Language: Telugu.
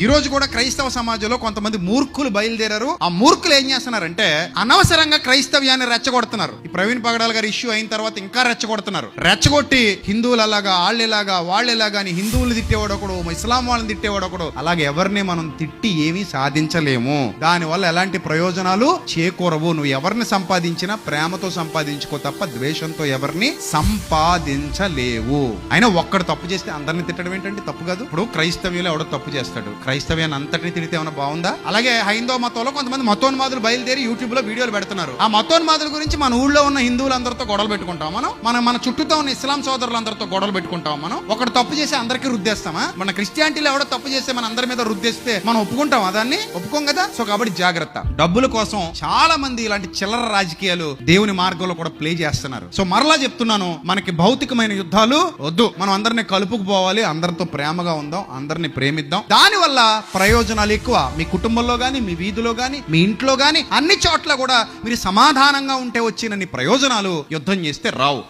ఈ రోజు కూడా క్రైస్తవ సమాజంలో కొంతమంది మూర్ఖులు బయలుదేరారు. ఆ మూర్ఖులు ఏం చేస్తున్నారంటే అనవసరంగా క్రైస్తవ్యాన్ని రెచ్చగొడుతున్నారు. ఈ ప్రవీణ్ పగడాల్ గారి ఇష్యూ అయిన తర్వాత ఇంకా రెచ్చగొడుతున్నారు. రెచ్చగొట్టి హిందువులు అలాగా, వాళ్ళెలాగా అని హిందువులు తిట్టేవాడు ఒకడు, ఇస్లాం వాళ్ళని తిట్టేవాడు ఒకడు. అలాగే ఎవరిని మనం తిట్టి ఏమీ సాధించలేము. దానివల్ల ఎలాంటి ప్రయోజనాలు చేకూరవు. నువ్వు ఎవరిని సంపాదించినా ప్రేమతో సంపాదించుకో తప్ప ద్వేషంతో ఎవరిని సంపాదించలేవు. అయినా ఒక్కడు తప్పు చేస్తే అందరిని తిట్టడం ఏంటంటే తప్పు కాదు. ఇప్పుడు క్రైస్తవ్యులు ఎవడో తప్పు చేస్తాడు, క్రైస్తవ్యాన్ని అంతటిని తిడితే ఏమైనా బాగుందా? అలాగే హైందవ మతంలో కొంతమంది మతోన్మాదులు బయలుదేరి యూట్యూబ్ లో వీడియోలు పెడుతున్నారు. ఆ మతోన్మాదుల గురించి మన ఊళ్ళో ఉన్న హిందువులందరితో గొడవలు పెట్టుకుంటాం మన చుట్టూతో ఉన్న ఇస్లాం సోదరులందరితో గొడవలు పెట్టుకుంటాం. మనం ఒకడు తప్పు చేసి అందరికీ రుద్దేస్తామా? మన క్రిస్టియానిటీలో ఎవడో తప్పు చేస్తే మన అందరి మీద రుద్దేస్తే మనం ఒప్పుకుంటాం? దాన్ని ఒప్పుకోం కదా. సో కాబట్టి జాగ్రత్త. డబ్బుల కోసం చాలా మంది ఇలాంటి చిల్లర రాజకీయాలు దేవుని మార్గంలో కూడా ప్లే చేస్తున్నారు. సో మరలా చెప్తున్నాను, మనకి భౌతికమైన యుద్ధాలు వద్దు. మనం అందరినీ కలుపుకుపోవాలి, అందరితో ప్రేమగా ఉందాం, అందరినీ ప్రేమిద్దాం. దానివల్ల ప్రయోజనాలు ఎక్కువ. మీ కుటుంబంలో గాని, మీ వీధిలో గాని, మీ ఇంట్లో గాని, అన్ని చోట్ల కూడా మీరు సమాధానంగా ఉంటే వచ్చినన్ని ప్రయోజనాలు యుద్ధం చేస్తే రావు.